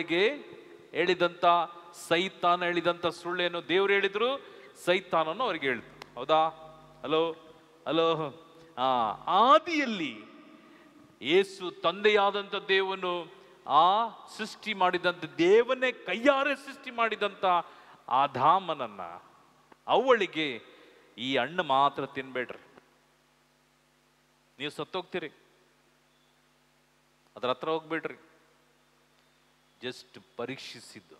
ಅವಳಿಗೆ ಹೇಳಿದಂಥ ಸೈತಾನ ಹೇಳಿದಂಥ ಸುಳ್ಳೇನು ದೇವ್ರು ಹೇಳಿದ್ರು, ಸೈತಾನನು ಅವ್ರಿಗೆ ಹೇಳಿದ್ರು. ಹೌದಾ? Hello hello. ಆದಿಯಲ್ಲಿ ಯೇಸು ತಂದೆಯಾದಂಥ ದೇವನು ಆ ಸೃಷ್ಟಿ ಮಾಡಿದಂಥ ದೇವನೇ ಕೈಯಾರೆ ಸೃಷ್ಟಿ ಮಾಡಿದಂಥ ಆದಾಮನನ್ನ ಅವಳಿಗೆ ಈ ಹಣ್ಣು ಮಾತ್ರ ತಿನ್ಬೇಡ್ರಿ, ನೀವು ಸತ್ತೋಗ್ತೀರಿ, ಅದರ ಹತ್ರ ಹೋಗ್ಬೇಡ್ರಿ, ಜಸ್ಟ್ ಪರೀಕ್ಷಿಸಿದ್ದು.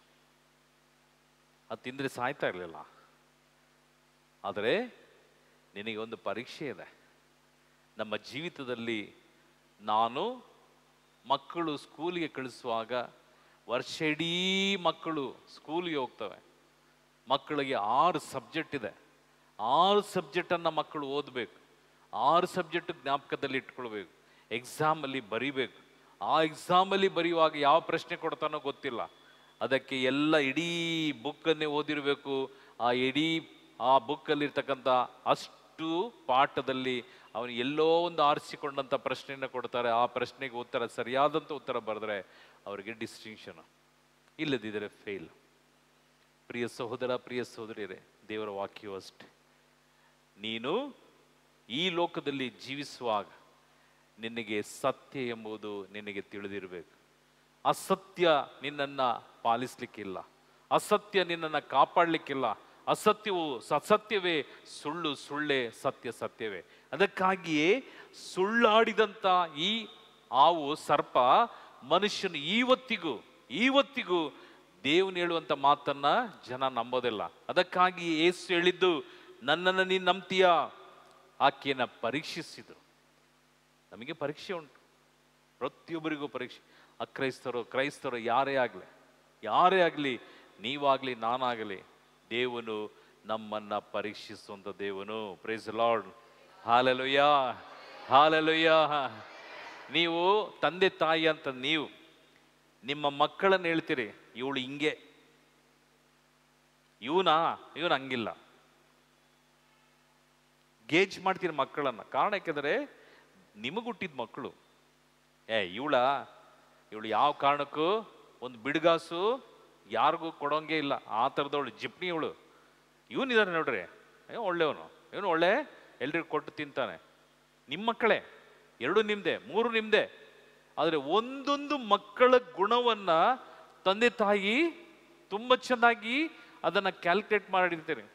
ಅದು ತಿಂದ್ರೆ ಸಾಯ್ತಾ ಇರಲಿಲ್ಲ. ಆದರೆ ನಿನಗೆ ಒಂದು ಪರೀಕ್ಷೆ ಇದೆ. ನಮ್ಮ ಜೀವಿತದಲ್ಲಿ ನಾನು ಮಕ್ಕಳು ಸ್ಕೂಲಿಗೆ ಕಳಿಸುವಾಗ ವರ್ಷ ಇಡೀ ಮಕ್ಕಳು ಸ್ಕೂಲಿಗೆ ಹೋಗ್ತವೆ. ಮಕ್ಕಳಿಗೆ 6 ಸಬ್ಜೆಕ್ಟ್ ಇದೆ. 6 ಸಬ್ಜೆಕ್ಟನ್ನು ಮಕ್ಕಳು ಓದಬೇಕು, 6 ಸಬ್ಜೆಕ್ಟ್ ಜ್ಞಾಪಕದಲ್ಲಿ ಇಟ್ಕೊಳ್ಬೇಕು, ಎಕ್ಸಾಮಲ್ಲಿ ಬರೀಬೇಕು. ಆ ಎಕ್ಸಾಮಲ್ಲಿ ಬರೆಯುವಾಗ ಯಾವ ಪ್ರಶ್ನೆ ಕೊಡ್ತಾನೋ ಗೊತ್ತಿಲ್ಲ, ಅದಕ್ಕೆ ಎಲ್ಲ ಇಡೀ ಬುಕ್ಕನ್ನೇ ಓದಿರಬೇಕು. ಆ ಬುಕ್ಕಲ್ಲಿರ್ತಕ್ಕಂಥ ಅಷ್ಟು ಪಾಠದಲ್ಲಿ ಅವನು ಎಲ್ಲೋ ಒಂದು ಆರಿಸಿಕೊಂಡಂಥ ಪ್ರಶ್ನೆಯನ್ನು ಕೊಡ್ತಾರೆ. ಆ ಪ್ರಶ್ನೆಗೆ ಉತ್ತರ ಸರಿಯಾದಂಥ ಉತ್ತರ ಬರೆದ್ರೆ ಅವರಿಗೆ ಡಿಸ್ಟಿಂಕ್ಷನ್, ಇಲ್ಲದಿದ್ದರೆ ಫೇಲ್. ಪ್ರಿಯ ಸಹೋದರ, ಪ್ರಿಯ ಸಹೋದರಿಯರೇ, ದೇವರ ವಾಕ್ಯವೂ ಅಷ್ಟೆ. ನೀನು ಈ ಲೋಕದಲ್ಲಿ ಜೀವಿಸುವಾಗ ನಿನಗೆ ಸತ್ಯ ಎಂಬುದು ನಿನಗೆ ತಿಳಿದಿರಬೇಕು. ಅಸತ್ಯ ನಿನ್ನನ್ನು ಪಾಲಿಸ್ಲಿಕ್ಕಿಲ್ಲ, ಅಸತ್ಯ ನಿನ್ನನ್ನು ಕಾಪಾಡಲಿಕ್ಕಿಲ್ಲ. ಸತ್ಯವೇ ಸುಳ್ಳು, ಸುಳ್ಳೇ ಸತ್ಯ, ಸತ್ಯವೇ. ಅದಕ್ಕಾಗಿಯೇ ಸುಳ್ಳಾಡಿದಂಥ ಈ ಹಾವು ಸರ್ಪ ಮನುಷ್ಯನು ಇವತ್ತಿಗೂ ದೇವನು ಹೇಳುವಂಥ ಮಾತನ್ನ ಜನ ನಂಬೋದಿಲ್ಲ. ಅದಕ್ಕಾಗಿ ಯೇಸು ಹೇಳಿದ್ದು, ನನ್ನನ್ನು ನೀನು ನಂಬ್ತೀಯಾ? ಆಕೆಯನ್ನು ಪರೀಕ್ಷಿಸಿದರು. ನಮಗೆ ಪರೀಕ್ಷೆ ಉಂಟು, ಪ್ರತಿಯೊಬ್ಬರಿಗೂ ಪರೀಕ್ಷೆ. ಕ್ರೈಸ್ತರು ಯಾರೇ ಆಗಲಿ, ನೀವಾಗಲಿ ನಾನಾಗಲಿ, ದೇವನು ನಮ್ಮನ್ನ ಪರೀಕ್ಷಿಸುವಂಥ ದೇವನು. Praise the lord. Hallelujah, hallelujah. ನೀವು ತಂದೆ ತಾಯಿ ಅಂತ ನೀವು ನಿಮ್ಮ ಮಕ್ಕಳನ್ನು ಹೇಳ್ತೀರಿ, ಇವಳು ಹಿಂಗೆ, ಇವನು ಹಂಗಿಲ್ಲ, ಗೇಜ್ ಮಾಡ್ತೀರಿ ಮಕ್ಕಳನ್ನ. ಕಾರಣ ಯಾಕೆಂದರೆ ನಿಮಗುಟ್ಟಿದ ಮಕ್ಕಳು. ಇವಳು ಯಾವ ಕಾರಣಕ್ಕೂ ಒಂದು ಬಿಡುಗಾಸು ಯಾರಿಗೂ ಕೊಡೋಂಗೆ ಇಲ್ಲ, ಆ ಥರದವಳು ಜಿಪ್ನಿ ಇವಳು. ಇವನಿದಾರೆ ನೋಡ್ರಿ, ಒಳ್ಳೆಯವನು, ಇವನು ಒಳ್ಳೆ, ಎಲ್ರಿಗೂ ಕೊಟ್ಟು ತಿಂತಾನೆ. ನಿಮ್ಮ ಮಕ್ಕಳೇ, 2 ನಿಮ್ಮದೇ, 3 ನಿಮ್ಮದೇ. ಆದರೆ ಒಂದೊಂದು ಮಕ್ಕಳ ಗುಣವನ್ನ ತಂದೆ ತಾಯಿ ತುಂಬ ಚೆನ್ನಾಗಿ ಅದನ್ನು ಕ್ಯಾಲ್ಕುಲೇಟ್ ಮಾಡಿರ್ತೀರಿ.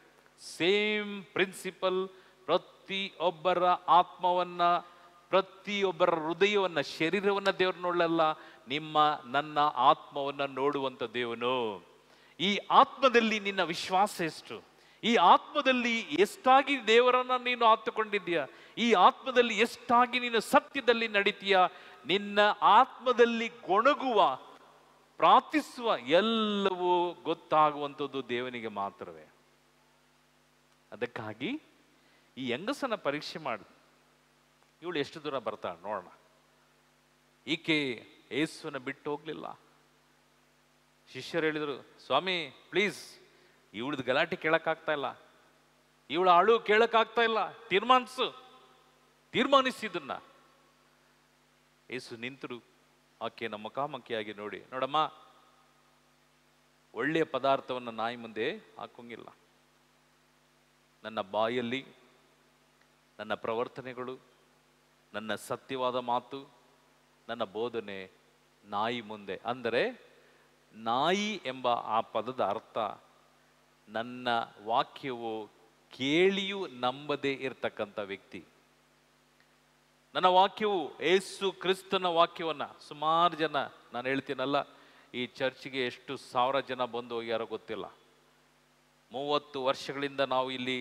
ಸೇಮ್ ಪ್ರಿನ್ಸಿಪಲ್ ಪ್ರತಿಯೊಬ್ಬರ ಆತ್ಮವನ್ನ, ಪ್ರತಿಯೊಬ್ಬರ ಹೃದಯವನ್ನ, ಶರೀರವನ್ನ ದೇವರು ನೋಡಲ್ಲ, ನನ್ನ ಆತ್ಮವನ್ನ ನೋಡುವಂಥ ದೇವನು. ಈ ಆತ್ಮದಲ್ಲಿ ನಿನ್ನ ವಿಶ್ವಾಸ ಎಷ್ಟು? ಈ ಆತ್ಮದಲ್ಲಿ ಎಷ್ಟಾಗಿ ದೇವರನ್ನ ನೀನು ಆತುಕೊಂಡಿದ್ದೀಯಾ? ಈ ಆತ್ಮದಲ್ಲಿ ಎಷ್ಟಾಗಿ ನೀನು ಸತ್ಯದಲ್ಲಿ ನಡೀತೀಯ? ನಿನ್ನ ಆತ್ಮದಲ್ಲಿ ಗೊಣಗುವ, ಪ್ರಾರ್ಥಿಸುವ ಎಲ್ಲವೂ ಗೊತ್ತಾಗುವಂಥದ್ದು ದೇವನಿಗೆ ಮಾತ್ರವೇ. ಅದಕ್ಕಾಗಿ ಈ ಹೆಂಗಸನ ಪರೀಕ್ಷೆ ಮಾಡಿ, ಇವಳು ಎಷ್ಟು ದೂರ ಬರ್ತಾಳೆ ನೋಡೋಣ. ಈಕೆ ಯೇಸುವನ್ನ ಬಿಟ್ಟು ಹೋಗ್ಲಿಲ್ಲ. ಶಿಷ್ಯರು ಹೇಳಿದರು, ಸ್ವಾಮಿ ಪ್ಲೀಸ್, ಇವಳದು ಗಲಾಟೆ ಕೇಳಕ್ಕಾಗ್ತಾ ಇಲ್ಲ, ಇವಳ ಅಳು ಕೇಳಕ್ಕಾಗ್ತಾ ಇಲ್ಲ, ತೀರ್ಮಾನಿಸಿದನ್ನ. ಯೇಸು ನಿಂತರು, ಆಕೆಯನ್ನು ಮುಖಾಮುಖಿಯಾಗಿ ನೋಡಮ್ಮ, ಒಳ್ಳೆಯ ಪದಾರ್ಥವನ್ನು ನಾಯಿ ಮುಂದೆ ಹಾಕೋಂಗಿಲ್ಲ. ನನ್ನ ಬಾಯಲ್ಲಿ ನನ್ನ ಪ್ರವರ್ತನೆಗಳು, ನನ್ನ ಸತ್ಯವಾದ ಮಾತು, ನನ್ನ ಬೋಧನೆ ನಾಯಿ ಮುಂದೆ. ಅಂದರೆ ನಾಯಿ ಎಂಬ ಆ ಪದದ ಅರ್ಥ, ನನ್ನ ವಾಕ್ಯವು ಕೇಳಿಯೂ ನಂಬದೇ ಇರತಕ್ಕಂಥ ವ್ಯಕ್ತಿ. ನನ್ನ ವಾಕ್ಯವು, ಯೇಸು ಕ್ರಿಸ್ತನ ವಾಕ್ಯವನ್ನ ಸುಮಾರು ಜನ, ನಾನು ಹೇಳ್ತೀನಲ್ಲ, ಈ ಚರ್ಚ್ಗೆ ಎಷ್ಟು 1000 ಜನ ಬಂದು ಹೋಗ್ಯಾರೋ ಗೊತ್ತಿಲ್ಲ. 30 ವರ್ಷಗಳಿಂದ ನಾವು ಇಲ್ಲಿ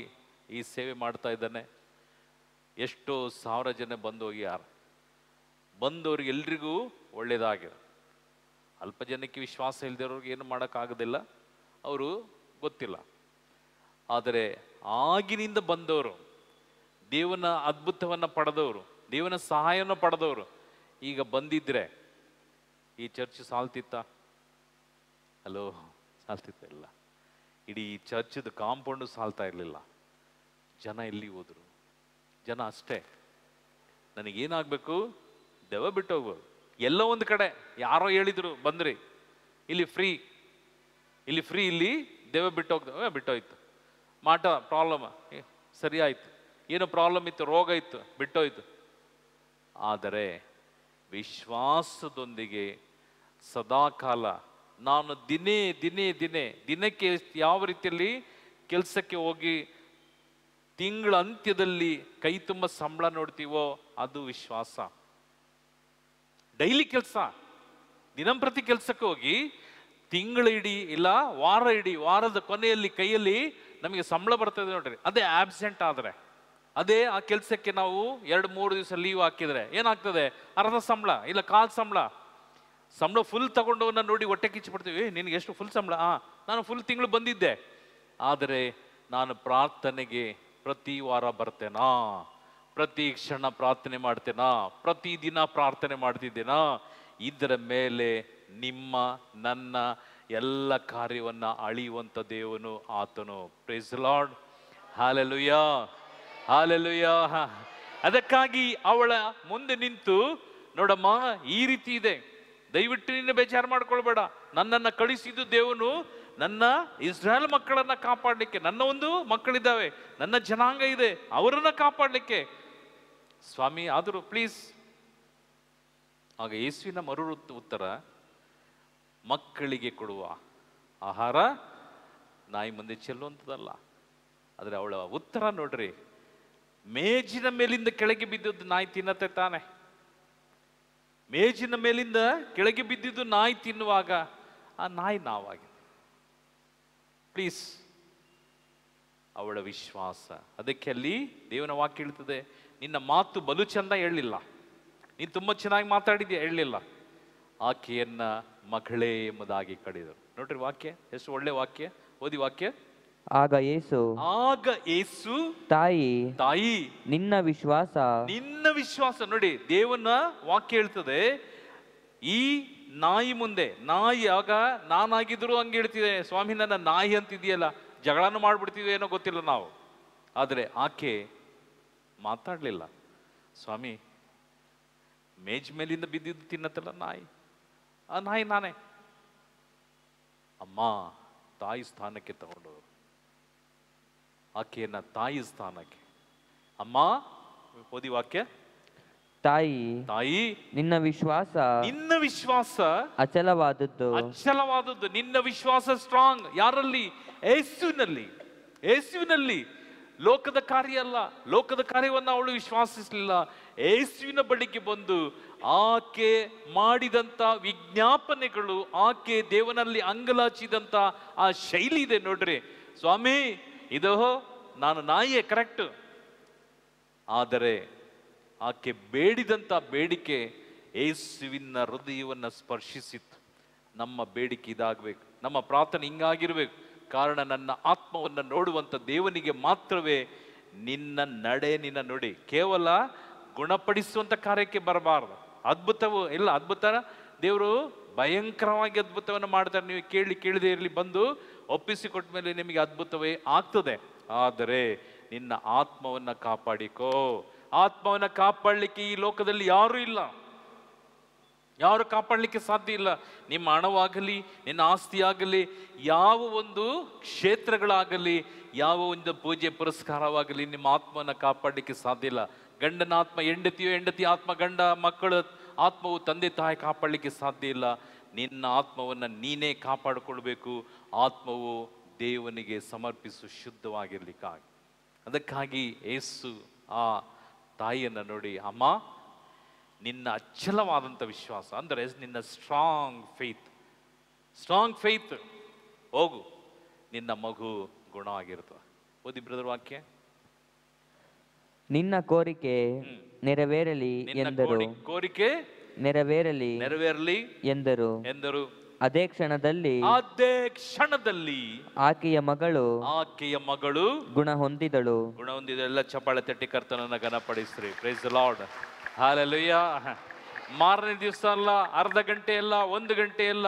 ಈ ಸೇವೆ ಮಾಡ್ತಾ ಇದ್ದಾನೆ. ಎಷ್ಟೋ 1000 ಜನ ಬಂದು ಹೋಗ್ಯಾರ. ಬಂದವ್ರಿಗೆ ಎಲ್ರಿಗೂ ಒಳ್ಳೇದಾಗಿದೆ. ಅಲ್ಪ ಜನಕ್ಕೆ ವಿಶ್ವಾಸ ಇಲ್ದಿರೋರ್ಗೆ ಏನು ಮಾಡೋಕ್ಕಾಗೋದಿಲ್ಲ, ಅವರು ಗೊತ್ತಿಲ್ಲ. ಆದರೆ ಆಗಿನಿಂದ ಬಂದವರು, ದೇವನ ಅದ್ಭುತವನ್ನು ಪಡೆದವರು, ದೇವನ ಸಹಾಯವನ್ನು ಪಡೆದವರು ಈಗ ಬಂದಿದ್ರೆ ಈ ಚರ್ಚ್ ಸಾಲ್ತಿತ್ತ? ಹಲೋ, ಸಾಲ್ತಿತ್ತ? ಇಲ್ಲ. ಇಡೀ ಚರ್ಚದ ಕಾಂಪೌಂಡು ಸಾಲ್ತಾ ಇರಲಿಲ್ಲ. ಜನ ಎಲ್ಲಿ ಹೋದ್ರು? ಜನ ಅಷ್ಟೇ. ನನಗೇನಾಗಬೇಕು? ದೆವ್ವ ಬಿಟ್ಟು ಹೋಗ್ಬೋದು. ಎಲ್ಲೋ ಒಂದು ಕಡೆ ಯಾರೋ ಹೇಳಿದ್ರು ಬಂದ್ರಿ, ಇಲ್ಲಿ ಫ್ರೀ, ಇಲ್ಲಿ ದೇವ ಬಿಟ್ಟೋಯ್ತು. ಮಾಟ ಪ್ರಾಬ್ಲಮ್ ಸರಿ ಆಯ್ತು, ಏನೋ ಪ್ರಾಬ್ಲಮ್ ಇತ್ತು, ರೋಗ ಇತ್ತು, ಬಿಟ್ಟೋಯ್ತು. ಆದರೆ ವಿಶ್ವಾಸದೊಂದಿಗೆ ಸದಾಕಾಲ ನಾನು ದಿನಕ್ಕೆ ಯಾವ ರೀತಿಯಲ್ಲಿ ಕೆಲಸಕ್ಕೆ ಹೋಗಿ ತಿಂಗಳ ಅಂತ್ಯದಲ್ಲಿ ಕೈ ತುಂಬ ಸಂಬಳ ನೋಡ್ತೀವೋ ಅದು ವಿಶ್ವಾಸ. ಡೈಲಿ ಕೆಲಸ, ದಿನಂಪ್ರತಿ ಕೆಲಸಕ್ಕೆ ಹೋಗಿ ತಿಂಗಳ ಇಡೀ ಇಲ್ಲ ವಾರ ಇಡೀ, ವಾರದ ಕೊನೆಯಲ್ಲಿ ಕೈಯಲ್ಲಿ ನಮಗೆ ಸಂಬಳ ಬರ್ತದೆ ನೋಡ್ರಿ, ಅದೇ ಆಬ್ಸೆಂಟ್ ಆದರೆ, ಅದೇ ಆ ಕೆಲಸಕ್ಕೆ ನಾವು 2-3 ದಿವಸ ಲೀವ್ ಹಾಕಿದ್ರೆ ಏನಾಗ್ತದೆ? ಅರ್ಧ ಸಂಬಳ ಇಲ್ಲ ಕಾಲ್ ಸಂಬಳ ಫುಲ್ ತಗೊಂಡವನ್ನ ನೋಡಿ ಹೊಟ್ಟೆ ಕಿಚ್ಚಿಬಿಡ್ತೀವಿ. ನಿನಗೆ ಎಷ್ಟು ಫುಲ್ ಸಂಬಳ? ನಾನು ಫುಲ್ ತಿಂಗಳು ಬಂದಿದ್ದೆ. ಆದರೆ ನಾನು ಪ್ರಾರ್ಥನೆಗೆ ಪ್ರತಿ ವಾರ ಬರ್ತೇನಾ? ಪ್ರತಿ ಕ್ಷಣ ಪ್ರಾರ್ಥನೆ ಮಾಡ್ತೇನಾ? ಪ್ರತಿದಿನ ಪ್ರಾರ್ಥನೆ ಮಾಡ್ತಿದ್ದೇನಾ? ಇದರ ಮೇಲೆ ನಿಮ್ಮ ನನ್ನ ಎಲ್ಲ ಕಾರ್ಯವನ್ನ ಅಳಿಯುವಂತ ದೇವನು ಆತನು. Praise the lord, hallelujah, hallelujah. ಅದಕ್ಕಾಗಿ ಅವಳ ಮುಂದೆ ನಿಂತು, ನೋಡಮ್ಮ ಈ ರೀತಿ ಇದೆ, ದಯವಿಟ್ಟು ನಿನ್ನ ಬೇಜಾರು ಮಾಡ್ಕೊಳ್ಬೇಡ, ನನ್ನನ್ನು ಕಳಿಸಿದ್ದು ದೇವನು ನನ್ನ ಇಸ್ರಾಯೇಲ್ ಮಕ್ಕಳನ್ನ ಕಾಪಾಡಲಿಕ್ಕೆ. ನನ್ನ ಒಂದು ಮಕ್ಕಳಿದ್ದಾವೆ, ನನ್ನ ಜನಾಂಗ ಇದೆ, ಅವರನ್ನ ಕಾಪಾಡಲಿಕ್ಕೆ ಸ್ವಾಮಿ. ಆದರೂ ಪ್ಲೀಸ್. ಆಗ ಯೇಸುವಿನ ಮರು ಉತ್ತರ, ಮಕ್ಕಳಿಗೆ ಕೊಡುವ ಆಹಾರ ನಾಯಿ ಮುಂದೆ ಚೆಲ್ಲುವಂಥದ್ದಲ್ಲ. ಆದರೆ ಅವಳ ಉತ್ತರ ನೋಡ್ರಿ, ಮೇಜಿನ ಮೇಲಿಂದ ಕೆಳಗೆ ಬಿದ್ದದ್ದು ನಾಯಿ ತಿನ್ನತ್ತೆ ತಾನೆ. ಮೇಜಿನ ಮೇಲಿಂದ ಕೆಳಗೆ ಬಿದ್ದಿದ್ದು ನಾಯಿ ತಿನ್ನುವಾಗ ಆ ನಾಯಿ ನಾವಾಗಿದೆ. ಪ್ಲೀಸ್, ಅವಳ ವಿಶ್ವಾಸ. ಅದಕ್ಕೆ ಅಲ್ಲಿ ದೇವನ ವಾಕ್ಯ ಹೇಳ್ತದೆ, ನಿನ್ನ ಮಾತು ಬಲು ಚಂದ ಹೇಳಲಿಲ್ಲ, ನೀನು ತುಂಬ ಚೆನ್ನಾಗಿ ಮಾತಾಡಿದ್ಯಾ ಹೇಳಲಿಲ್ಲ, ಆಕೆಯನ್ನ ಮಗಳೇ ಎಂಬುದಾಗಿ ಕಡಿದರು. ನೋಡ್ರಿ ವಾಕ್ಯ ಎಷ್ಟು ಒಳ್ಳೆ ವಾಕ್ಯ. ಓದಿ ವಾಕ್ಯ. ಆಗ ಯೇಸು ತಾಯಿ ನಿನ್ನ ವಿಶ್ವಾಸ. ನೋಡಿ ದೇವನ ವಾಕ್ಯ ಹೇಳ್ತದೆ, ಈ ನಾಯಿ ಮುಂದೆ, ನಾಯಿ ಆಗ ನಾನಾಗಿದ್ರು ಹಂಗೆ ಹೇಳ್ತಿದೆ, ಸ್ವಾಮಿ ನನ್ನ ನಾಯಿ ಅಂತಿದೆಯಲ್ಲ, ಜಗಳನು ಮಾಡ್ಬಿಡ್ತೀವಿ ಏನೋ ಗೊತ್ತಿಲ್ಲ ನಾವು. ಆದರೆ ಆಕೆ ಮಾತಾಡ್ಲಿಲ್ಲ, ಸ್ವಾಮಿ ಮೇಜ್ ಮೇಲಿಂದ ಬಿದ್ದಿದ್ದು ತಿನ್ನತ್ತಲ್ಲ ನಾಯಿ, ಆ ನಾಯಿ ನಾನೇ. ಅಮ್ಮ ತಾಯಿ ಸ್ಥಾನಕ್ಕೆ ತಗೊಂಡವರು, ಆಕೆಯನ್ನ ತಾಯಿ ಸ್ಥಾನಕ್ಕೆ. ಅಮ್ಮ, ಓದಿ ವಾಕ್ಯ. ತಾಯಿ ನಿನ್ನ ವಿಶ್ವಾಸ ಅಚಲವಾದದ್ದು. ನಿನ್ನ ವಿಶ್ವಾಸ ಸ್ಟ್ರಾಂಗ್. ಯಾರಲ್ಲಿ? ಯೇಸುವಿನಲ್ಲಿ. ಲೋಕದ ಕಾರ್ಯ ಅಲ್ಲ, ಲೋಕದ ಕಾರ್ಯವನ್ನು ಅವಳು ವಿಶ್ವಾಸಿಸಲಿಲ್ಲ. ಯೇಸುವಿನ ಬಳಿಗೆ ಬಂದು ಆಕೆ ಮಾಡಿದಂತ ವಿಜ್ಞಾಪನೆಗಳು, ಆಕೆ ದೇವನಲ್ಲಿ ಅಂಗಲಾಚಿದಂತ ಆ ಶೈಲಿ ಇದೆ ನೋಡ್ರಿ. ಸ್ವಾಮಿ ಇದು ನಾನು ನಾಯಿಯೇ ಕರೆಕ್ಟ್, ಆದರೆ ಆಕೆ ಬೇಡಿದಂತ ಬೇಡಿಕೆ ಯೇಸುವಿನ ಹೃದಯವನ್ನು ಸ್ಪರ್ಶಿಸಿತ್ತು. ನಮ್ಮ ಬೇಡಿಕೆ ಇದಾಗಬೇಕು, ನಮ್ಮ ಪ್ರಾರ್ಥನೆ ಹಿಂಗಾಗಿರ್ಬೇಕು. ಕಾರಣ ನನ್ನ ಆತ್ಮವನ್ನು ನೋಡುವಂಥ ದೇವನಿಗೆ ಮಾತ್ರವೇ ನಿನ್ನ ನಡೆ, ನಿನ್ನ ನುಡಿ ಕೇವಲ ಗುಣಪಡಿಸುವಂಥ ಕಾರ್ಯಕ್ಕೆ ಬರಬಾರದು. ಅದ್ಭುತವು ಇಲ್ಲ, ಅದ್ಭುತ ದೇವರು ಭಯಂಕರವಾಗಿ ಅದ್ಭುತವನ್ನು ಮಾಡ್ತಾರೆ. ನೀವು ಕೇಳದೇ ಇರಲಿ, ಬಂದು ಒಪ್ಪಿಸಿಕೊಟ್ಟ ಮೇಲೆ ನಿಮಗೆ ಅದ್ಭುತವೇ ಆಗ್ತದೆ. ಆದರೆ ನಿನ್ನ ಆತ್ಮವನ್ನು ಕಾಪಾಡಿಕೋ. ಆತ್ಮವನ್ನು ಕಾಪಾಡಲಿಕ್ಕೆ ಈ ಲೋಕದಲ್ಲಿ ಯಾರೂ ಇಲ್ಲ, ಯಾರು ಕಾಪಾಡಲಿಕ್ಕೆ ಸಾಧ್ಯ ಇಲ್ಲ. ನಿಮ್ಮ ಹಣವಾಗಲಿ, ನಿನ್ನ ಆಸ್ತಿ ಆಗಲಿ, ಯಾವ ಒಂದು ಕ್ಷೇತ್ರಗಳಾಗಲಿ, ಯಾವ ಒಂದು ಪೂಜೆ ಪುರಸ್ಕಾರವಾಗಲಿ ನಿಮ್ಮ ಆತ್ಮವನ್ನು ಕಾಪಾಡಲಿಕ್ಕೆ ಸಾಧ್ಯ ಇಲ್ಲ. ಗಂಡನ ಆತ್ಮ ಹೆಂಡತಿಯೋ, ಹೆಂಡತಿ ಆತ್ಮ ಗಂಡ, ಮಕ್ಕಳ ಆತ್ಮವು ತಂದೆ ತಾಯಿ ಕಾಪಾಡಲಿಕ್ಕೆ ಸಾಧ್ಯ ಇಲ್ಲ. ನಿನ್ನ ಆತ್ಮವನ್ನು ನೀನೇ ಕಾಪಾಡಿಕೊಳ್ಬೇಕು. ಆತ್ಮವು ದೇವನಿಗೆ ಸಮರ್ಪಿಸು, ಶುದ್ಧವಾಗಿರ್ಲಿಕ್ಕಾಗಿ. ಅದಕ್ಕಾಗಿ ಯೇಸು ಆ ತಾಯಿಯನ್ನು ನೋಡಿ, ಅಮ್ಮ ನಿನ್ನ ಅಚಲವಾದಂಥ ವಿಶ್ವಾಸ, ಅಂದರೆ ನಿನ್ನ ಸ್ಟ್ರಾಂಗ್ ಫೇತ್, ಹೋಗು, ನಿನ್ನ ಮಗು ಗುಣವಾಗಿರ್ತದೆ. ಓದಿ ಬ್ರದರ್ ವಾಕ್ಯ. ನಿನ್ನ ಕೋರಿಕೆ ನೆರವೇರಲಿ ಎಂದರು. ಕೋರಿಕೆ ನೆರವೇರಲಿ ಎಂದರು. ಅದೇ ಕ್ಷಣದಲ್ಲಿ ಆಕೆಯ ಮಗಳು ಗುಣ ಹೊಂದಿದಳು. ಎಲ್ಲ ಚಪ್ಪಾಳೆ ತಟ್ಟಿ ಕರ್ತನನ್ನ ಘನಪಡಿಸ್ರಿ. Praise the lord, hallelujah. ಮಾರನೇ ದಿವಸ ಅಲ್ಲ, ಅರ್ಧ ಗಂಟೆ ಅಲ್ಲ, 1 ಗಂಟೆ ಅಲ್ಲ,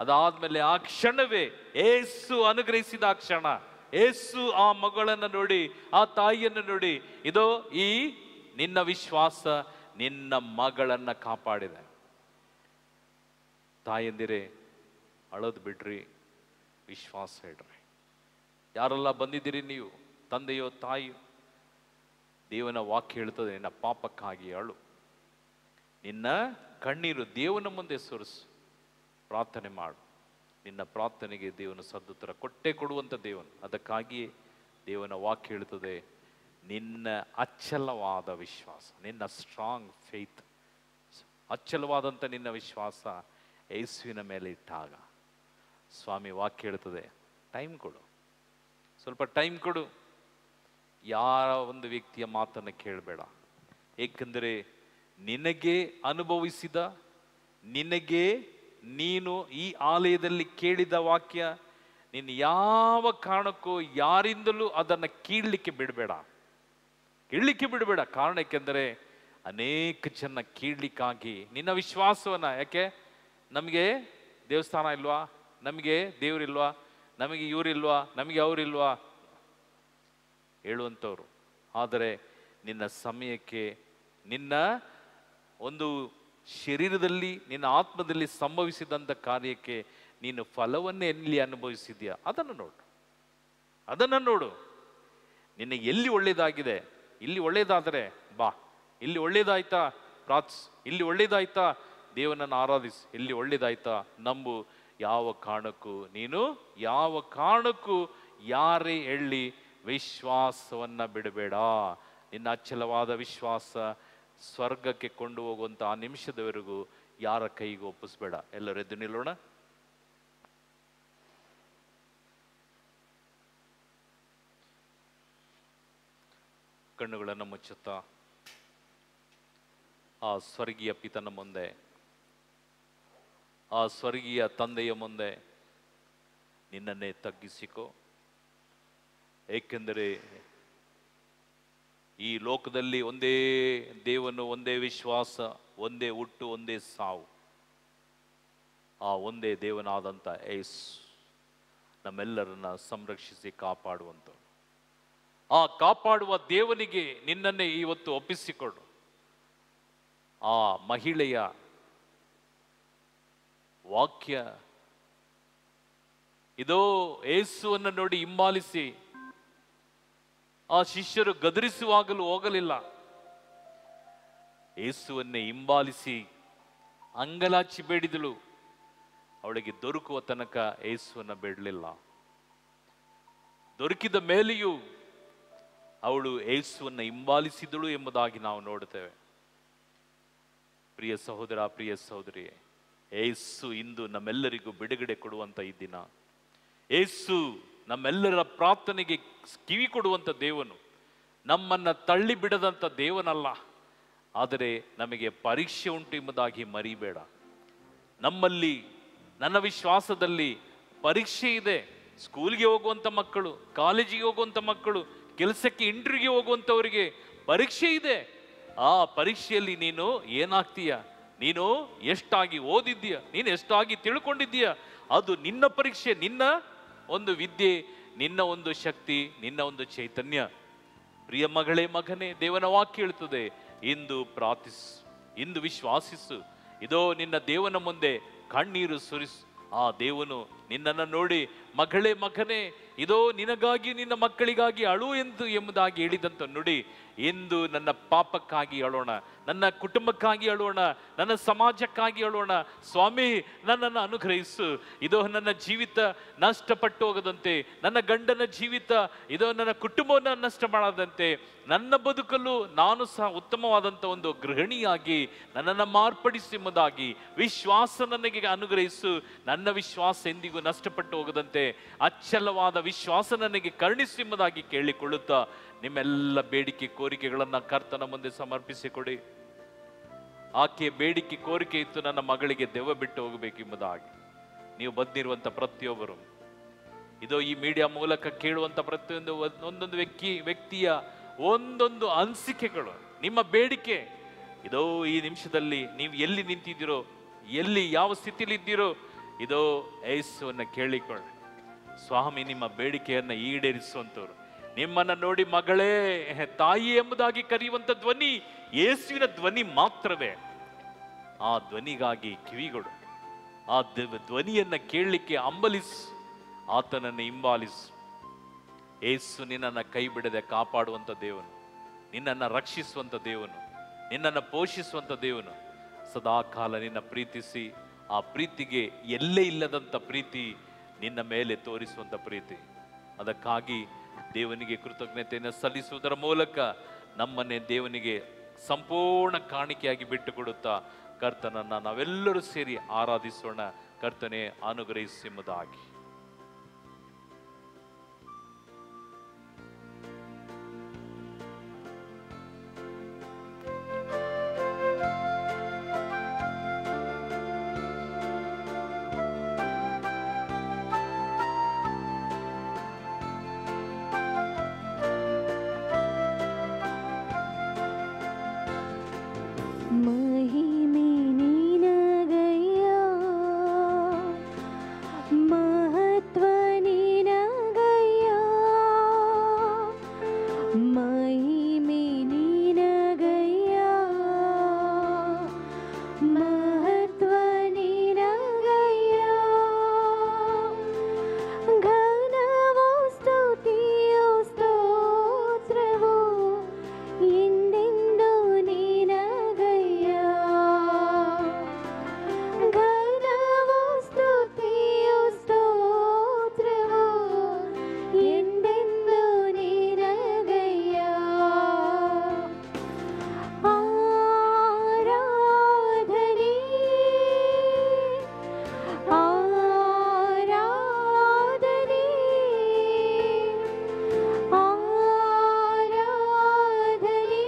ಅದಾದ್ಮೇಲೆ ಆ ಕ್ಷಣವೇ ಯೇಸು ಅನುಗ್ರಹಿಸಿದ ಆ ಕ್ಷಣ, ಯೇಸು ಆ ಮಗಳನ್ನು ನೋಡಿ, ಆ ತಾಯಿಯನ್ನು ನೋಡಿ, ಇದೋ ಈ ನಿನ್ನ ವಿಶ್ವಾಸ ನಿನ್ನ ಮಗಳನ್ನ ಕಾಪಾಡಿದೆ. ತಾಯಂದಿರೇ, ಅಳೋದು ಬಿಡ್ರಿ, ವಿಶ್ವಾಸ ಇಡ್ರಿ. ಯಾರೆಲ್ಲ ಬಂದಿದ್ದೀರಿ ನೀವು, ತಂದೆಯೋ ತಾಯಿಯೋ, ದೇವನ ವಾಕ್ಯ ಹೇಳ್ತದೆ, ನಿನ್ನ ಪಾಪಕ್ಕಾಗಿ ಅಳು, ನಿನ್ನ ಕಣ್ಣೀರು ದೇವನ ಮುಂದೆ ಸುರಿಸು, ಪ್ರಾರ್ಥನೆ ಮಾಡು. ನಿನ್ನ ಪ್ರಾರ್ಥನೆಗೆ ದೇವನ ಸದ್ದುತ್ತರ ಕೊಟ್ಟೇ ಕೊಡುವಂಥ ದೇವನು. ಅದಕ್ಕಾಗಿಯೇ ದೇವನ ವಾಕ್ಯ ಹೇಳ್ತದೆ, ನಿನ್ನ ಅಚ್ಚಲವಾದ ವಿಶ್ವಾಸ, ನಿನ್ನ ಸ್ಟ್ರಾಂಗ್ ಫೇತ್, ಅಚ್ಚಲವಾದಂಥ ನಿನ್ನ ವಿಶ್ವಾಸ ಯೇಸುವಿನ ಮೇಲೆ ಇಟ್ಟಾಗ ಸ್ವಾಮಿ ವಾಕ್ಯ ಹೇಳ್ತದೆ, ಟೈಮ್ ಕೊಡು, ಸ್ವಲ್ಪ ಟೈಮ್ ಕೊಡು. ಯಾರ ಒಂದು ವ್ಯಕ್ತಿಯ ಮಾತನ್ನು ಕೇಳಬೇಡ. ಏಕೆಂದರೆ ನಿನಗೆ ಅನುಭವಿಸಿದ, ನಿನಗೆ ನೀನು ಈ ಆಲಯದಲ್ಲಿ ಕೇಳಿದ ವಾಕ್ಯ, ನೀನು ಯಾವ ಕಾರಣಕ್ಕೂ ಯಾರಿಂದಲೂ ಅದನ್ನು ಕೀಳಲಿಕ್ಕೆ ಬಿಡಬೇಡ, ಕೀಳಲಿಕ್ಕೆ ಬಿಡಬೇಡ. ಕಾರಣ ಏಕೆಂದರೆ ಅನೇಕ ಜನ ಕೀಳಲಿಕ್ಕಾಗಿ ನಿನ್ನ ವಿಶ್ವಾಸವನ್ನ, ಯಾಕೆ ನಮಗೆ ದೇವಸ್ಥಾನ ಇಲ್ವಾ, ನಮಗೆ ದೇವರಿಲ್ವಾ, ನಮಗೆ ಇವರಿಲ್ವಾ, ನಮಗೆ ಅವರಿಲ್ವಾ ಹೇಳುವಂಥವ್ರು. ಆದರೆ ನಿನ್ನ ಸಮಯಕ್ಕೆ, ನಿನ್ನ ಒಂದು ಶರೀರದಲ್ಲಿ, ನಿನ್ನ ಆತ್ಮದಲ್ಲಿ ಸಂಭವಿಸಿದಂಥ ಕಾರ್ಯಕ್ಕೆ ನೀನು ಫಲವನ್ನೇ ಎಲ್ಲಿ ಅನುಭವಿಸಿದ್ಯಾ ಅದನ್ನು ನೋಡು, ಅದನ್ನು ನೋಡು. ನಿನಗೆ ಎಲ್ಲಿ ಒಳ್ಳೇದಾಗಿದೆ, ಇಲ್ಲಿ ಒಳ್ಳೇದಾದರೆ ಬಾ, ಇಲ್ಲಿ ಒಳ್ಳೇದಾಯ್ತಾ ಪ್ರಾರ್ಥಿಸು, ಇಲ್ಲಿ ಒಳ್ಳೇದಾಯ್ತಾ ದೇವನನ್ನು ಆರಾಧಿಸು, ಇಲ್ಲಿ ಒಳ್ಳೇದಾಯ್ತಾ ನಂಬು. ಯಾವ ಕಾರಣಕ್ಕೂ ನೀನು, ಯಾವ ಕಾರಣಕ್ಕೂ ಯಾರೇ ಹೇಳಿ ವಿಶ್ವಾಸವನ್ನ ಬಿಡಬೇಡ. ನಿನ್ನ ಅಚ್ಚಲವಾದ ವಿಶ್ವಾಸ ಸ್ವರ್ಗಕ್ಕೆ ಕೊಂಡು ಹೋಗುವಂತ ಆ ನಿಮಿಷದವರೆಗೂ ಯಾರ ಕೈಗೂ ಒಪ್ಪಿಸ್ಬೇಡ. ಎಲ್ಲರೂ ಎದ್ದು ನಿಲ್ಲೋಣ. ಕಣ್ಣುಗಳನ್ನು ಮುಚ್ಚುತ್ತಾ ಆ ಸ್ವರ್ಗೀಯ ಪಿತನ ಮುಂದೆ, ಆ ಸ್ವರ್ಗೀಯ ತಂದೆಯ ಮುಂದೆ ನಿನ್ನನ್ನೇ ತಗ್ಗಿಸಿಕೋ. ಏಕೆಂದರೆ ಈ ಲೋಕದಲ್ಲಿ ಒಂದೇ ದೇವನು, ಒಂದೇ ವಿಶ್ವಾಸ, ಒಂದೇ ಹುಟ್ಟು, ಒಂದೇ ಸಾವು. ಆ ಒಂದೇ ದೇವನಾದಂಥ ಯೇಸು ನಮ್ಮೆಲ್ಲರನ್ನ ಸಂರಕ್ಷಿಸಿ ಕಾಪಾಡುವಂತ ಆ ಕಾಪಾಡುವ ದೇವನಿಗೆ ನಿನ್ನನ್ನೇ ಇವತ್ತು ಒಪ್ಪಿಸಿಕೊಡು. ಆ ಮಹಿಳೆಯ ವಾಕ್ಯ ಇದೋ ಯೇಸುವನ್ನು ನೋಡಿ ಹಿಂಬಾಲಿಸಿ ಆ ಶಿಷ್ಯರು ಗದರಿಸುವಾಗಲೂ ಹೋಗಲಿಲ್ಲ. ಯೇಸುವನ್ನೇ ಹಿಂಬಾಲಿಸಿ ಅಂಗಲಾಚಿ ಬೇಡಿದಳು. ಅವಳಿಗೆ ದೊರಕುವ ತನಕ ಯೇಸುವನ್ನ ಬೇಡಲಿಲ್ಲ. ದೊರಕಿದ ಮೇಲೆಯೂ ಅವಳು ಯೇಸುವನ್ನ ಹಿಂಬಾಲಿಸಿದಳು ಎಂಬುದಾಗಿ ನಾವು ನೋಡುತ್ತೇವೆ. ಪ್ರಿಯ ಸಹೋದರ, ಪ್ರಿಯ ಸಹೋದರಿ, ಯೇಸು ಇಂದು ನಮ್ಮೆಲ್ಲರಿಗೂ ಬಿಡುಗಡೆ ಕೊಡುವಂತ ಈ ದಿನ. ಯೇಸು ನಮ್ಮೆಲ್ಲರ ಪ್ರಾರ್ಥನೆಗೆ ಕಿವಿ ಕೊಡುವಂತ ದೇವನು, ನಮ್ಮನ್ನ ತಳ್ಳಿ ಬಿಡದಂತ ದೇವನಲ್ಲ. ಆದರೆ ನಮಗೆ ಪರೀಕ್ಷೆ ಉಂಟು ಎಂಬುದಾಗಿ ಮರಿಬೇಡ. ನಮ್ಮಲ್ಲಿ, ನನ್ನ ವಿಶ್ವಾಸದಲ್ಲಿ ಪರೀಕ್ಷೆ ಇದೆ. ಸ್ಕೂಲ್ಗೆ ಹೋಗುವಂತ ಮಕ್ಕಳು, ಕಾಲೇಜಿಗೆ ಹೋಗುವಂತ ಮಕ್ಕಳು, ಕೆಲಸಕ್ಕೆ ಇಂಟರ್ವ್ಯೂಗೆ ಹೋಗುವಂಥವರಿಗೆ ಪರೀಕ್ಷೆ ಇದೆ. ಆ ಪರೀಕ್ಷೆಯಲ್ಲಿ ನೀನು ಏನಾಗ್ತೀಯ, ನೀನು ಎಷ್ಟಾಗಿ ಓದಿದ್ದೀಯ, ನೀನು ಎಷ್ಟಾಗಿ ತಿಳ್ಕೊಂಡಿದ್ದೀಯ, ಅದು ನಿನ್ನ ಪರೀಕ್ಷೆ, ನಿನ್ನ ಒಂದು ವಿದ್ಯೆ, ನಿನ್ನ ಒಂದು ಶಕ್ತಿ, ನಿನ್ನ ಒಂದು ಚೈತನ್ಯ. ಪ್ರಿಯ ಮಗಳೇ, ಮಗನೇ, ದೇವನ ವಾಕ್ಯ ಹೇಳ್ತದೆ, ಇಂದು ಪ್ರಾರ್ಥಿಸು, ಇಂದು ವಿಶ್ವಾಸಿಸು. ಇದೋ ನಿನ್ನ ದೇವನ ಮುಂದೆ ಕಣ್ಣೀರು ಸುರಿಸು. ಆ ದೇವನು ನಿನ್ನನ್ನು ನೋಡಿ, ಮಗಳೇ, ಮಗನೇ, ಇದೋ ನಿನಗಾಗಿ, ನಿನ್ನ ಮಕ್ಕಳಿಗಾಗಿ ಅಳು ಎಂಬುದಾಗಿ ಹೇಳಿದಂತ ನುಡಿ. ಇಂದು ನನ್ನ ಪಾಪಕ್ಕಾಗಿ ಅಳೋಣ, ನನ್ನ ಕುಟುಂಬಕ್ಕಾಗಿ ಅಳೋಣ, ನನ್ನ ಸಮಾಜಕ್ಕಾಗಿ ಅಳೋಣ. ಸ್ವಾಮಿ, ನನ್ನನ್ನು ಅನುಗ್ರಹಿಸು. ಇದೋ ನನ್ನ ಜೀವಿತ ನಷ್ಟಪಟ್ಟು ಹೋಗದಂತೆ, ನನ್ನ ಗಂಡನ ಜೀವಿತ, ಇದೋ ನನ್ನ ಕುಟುಂಬವನ್ನು ನಷ್ಟ ಮಾಡದಂತೆ, ನನ್ನ ಬದುಕಲು ನಾನು ಸಹ ಉತ್ತಮವಾದಂಥ ಒಂದು ಗೃಹಿಣಿಯಾಗಿ ನನ್ನನ್ನು ಮಾರ್ಪಡಿಸಿ ಎಂಬುದಾಗಿ ವಿಶ್ವಾಸ ನನಗೆ ಅನುಗ್ರಹಿಸು. ನನ್ನ ವಿಶ್ವಾಸ ಎಂದಿಗೂ ನಷ್ಟಪಟ್ಟು ಹೋಗದಂತೆ ಅಚ್ಚಲವಾದ ವಿಶ್ವಾಸ ನನಗೆ ಕರುಣಿಸು ಎಂಬುದಾಗಿ ಕೇಳಿಕೊಳ್ಳುತ್ತಾ ನಿಮ್ಮೆಲ್ಲ ಬೇಡಿಕೆ ಕೋರಿಕೆಗಳನ್ನ ಕರ್ತನ ಮುಂದೆ ಸಮರ್ಪಿಸಿಕೊಡಿ. ಆಕೆಯ ಬೇಡಿಕೆ ಕೋರಿಕೆ ಇತ್ತು, ನನ್ನ ಮಗಳಿಗೆ ದೆವ್ವ ಬಿಟ್ಟು ಹೋಗಬೇಕೆಂಬುದಾಗಿ. ನೀವು ಬಂದಿರುವಂತ ಪ್ರತಿಯೊಬ್ಬರು, ಇದೋ ಈ ಮೀಡಿಯಾ ಮೂಲಕ ಕೇಳುವಂತ ಪ್ರತಿಯೊಂದು ಒಂದೊಂದು ವ್ಯಕ್ತಿಯ ಒಂದೊಂದು ಅನಿಸಿಕೆಗಳು, ನಿಮ್ಮ ಬೇಡಿಕೆ, ಇದೋ ಈ ನಿಮಿಷದಲ್ಲಿ ನೀವು ಎಲ್ಲಿ ನಿಂತಿದ್ದೀರೋ, ಎಲ್ಲಿ ಯಾವ ಸ್ಥಿತಿಲಿ ಇದ್ದೀರೋ, ಇದೋ ಯೇಸುವನ್ನ ಕೇಳಿಕೊಳ್ಳಿ. ಸ್ವಾಮಿ ನಿಮ್ಮ ಬೇಡಿಕೆಯನ್ನ ಈಡೇರಿಸುವಂತವ್ರು, ನಿಮ್ಮನ್ನ ನೋಡಿ ಮಗಳೇ, ತಾಯಿ ಎಂಬುದಾಗಿ ಕರೆಯುವಂತ ಧ್ವನಿ ಯೇಸುವಿನ ಧ್ವನಿ ಮಾತ್ರವೇ. ಆ ಧ್ವನಿಗಾಗಿ ಕಿವಿಗೊಡು. ಆ ಧ್ವನಿಯನ್ನ ಕೇಳಲಿಕ್ಕೆ ಹಂಬಲಿಸು, ಆತನನ್ನು ಹಿಂಬಾಲಿಸು. ಏಸು ನಿನ್ನನ್ನು ಕೈ ಬಿಡದೆ ಕಾಪಾಡುವಂಥ ದೇವನು, ನಿನ್ನನ್ನು ರಕ್ಷಿಸುವಂಥ ದೇವನು, ನಿನ್ನನ್ನು ಪೋಷಿಸುವಂಥ ದೇವನು. ಸದಾ ಕಾಲ ನಿನ್ನ ಪ್ರೀತಿಸಿ ಆ ಪ್ರೀತಿಗೆ ಎಲ್ಲೇ ಇಲ್ಲದಂಥ ಪ್ರೀತಿ ನಿನ್ನ ಮೇಲೆ ತೋರಿಸುವಂಥ ಪ್ರೀತಿ. ಅದಕ್ಕಾಗಿ ದೇವನಿಗೆ ಕೃತಜ್ಞತೆಯನ್ನು ಸಲ್ಲಿಸುವುದರ ಮೂಲಕ ನಮ್ಮನ್ನೇ ದೇವನಿಗೆ ಸಂಪೂರ್ಣ ಕಾಣಿಕೆಯಾಗಿ ಬಿಟ್ಟು ಕೊಡುತ್ತಾ ಕರ್ತನನ್ನು ನಾವೆಲ್ಲರೂ ಸೇರಿ ಆರಾಧಿಸೋಣ. ಕರ್ತನೆ ಅನುಗ್ರಹಿಸುವುದಾಗಿ. महिमे निनगय्या, महत्व निनगय्या, महिमे निनगय्या, महत्व निनगय्या, घनवो स्तुतियो स्तोत्रवो ಎಂದೆಂದೂ ನಿನಗಯ್ಯ, ಘನವೋ ಸ್ತುತಿಯೋ ಸ್ತೋತ್ರವೋ ಎಂದೆಂದೂ ನಿನಗಯ್ಯ. ಆರಾಧನೆ ಆರಾಧನೆ ಆರಾಧನೆ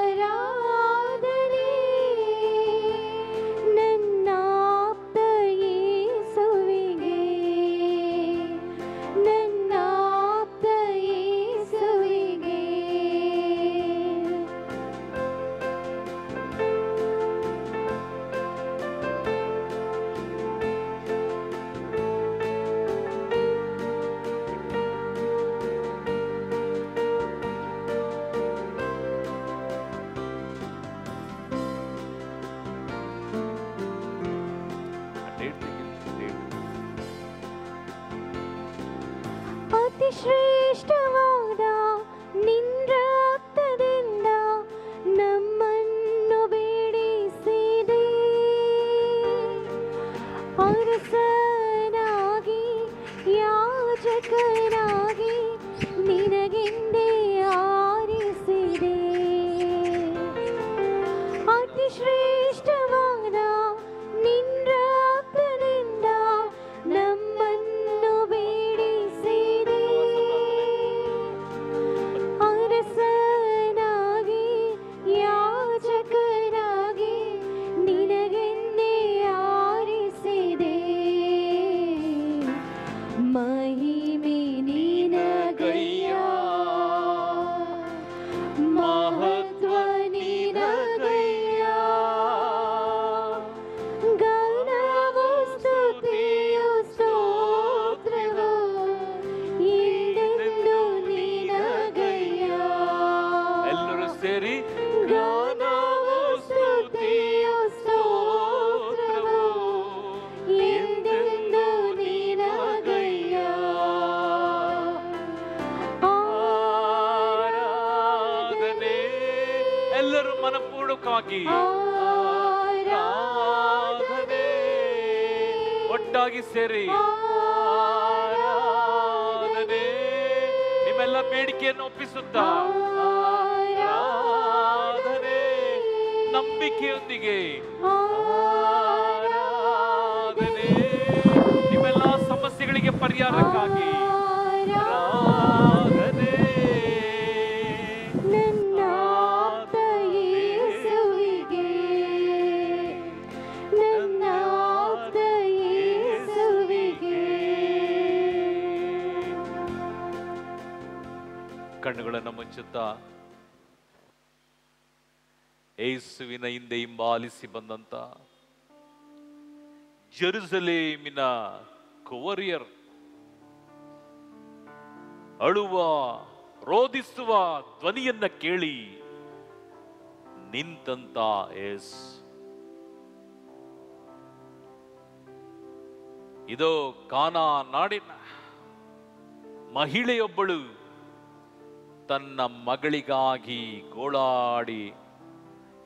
ಆರಾಧನೆ ನನ್ನಾಪ್ತ ಯೇಸುವಿಗೆ, ನನ್ನಾಪ್ತ ಯೇಸುವಿಗೆ. ಅತಿ ಶ್ರೇಷ್ಠವಾದ ನಿನ್ನ ರಕ್ತದಿಂದ ನಮ್ಮನ್ನು ಬೇಡಿಸಿದೆ. ಅರಸನಾಗಿ ಯಾಜಕನಾಗಿ ನಿನಗೆಂದೇ ಆರಿಸಿದೆ. ಅತಿ ಶ್ರೇಷ್ಠವಾದ ನಿನ್ನ ರಕ್ತದಿಂದ ನಮ್ಮನ್ನು ಬೇಡಿಸಿದೆ. ಅರಸನಾಗಿ ಯಾಜಕನಾಗಿ ನಿನಗೆಂದೇ ಆರಿಸಿದೆ. ಮಹಿಮೆ ನಿನಗಯ್ಯ, ಮಹತ್ವ ನಿನಗಯ್ಯ, ಘನವೋ ಸ್ತುತಿಯೋ ಸ್ತೋತ್ರವೋ ಎಂದೆಂದೂ ನಿನಗಯ್ಯ. ಎಲ್ಲರೂ ಸೇರಿ ಘನವೋ ಸ್ತುತಿಯೋ ಸ್ತೋತ್ರವೋ ಎಂದೆಂದೂ ನಿನಗಯ್ಯ. ಆರಾಧನೆ. ಎಲ್ಲರೂ ಮನಪೂರ್ವಕವಾಗಿ ಆರಾಧನೆ ಒಟ್ಟಾಗಿ ಸೇರಿ ಆರಾಧನೆ. ನಿಮ್ಮೆಲ್ಲ ಬೇಡಿಕೆಯನ್ನು ಒಪ್ಪಿಸುತ್ತಾ ಆರಾಧನೆ ನಂಬಿಕೆಯೊಂದಿಗೆ ಆರಾಧನೆ. ನಿಮ್ಮೆಲ್ಲ ಸಮಸ್ಯೆಗಳಿಗೆ ಪರಿಹಾರಕ್ಕಾಗಿ ಆರಾಧನೆ. ನನ್ನಾಪ್ತ ಯೇಸುವಿಗೆ, ನನ್ನಾಪ್ತ ಯೇಸುವಿಗೆ. ಕಣ್ಣುಗಳನ್ನು ಮುಚ್ಚುತ್ತಾ ಯೇಸುವಿನ ಹಿಂದೆ ಹಿಂಬಾಲಿಸಿ ಬಂದಂತ ಜೆರುಸಲೇಮಿನ ಕುವರಿಯರ್ ಅಳುವ ರೋದಿಸುವ ಧ್ವನಿಯನ್ನ ಕೇಳಿ ನಿಂತಂತ ಯೇಸು ಇದೋ ಕಾನಾ ನಾಡಿನ ಮಹಿಳೆಯೊಬ್ಬಳು ತನ್ನ ಮಗಳಿಗಾಗಿ ಗೋಳಾಡಿ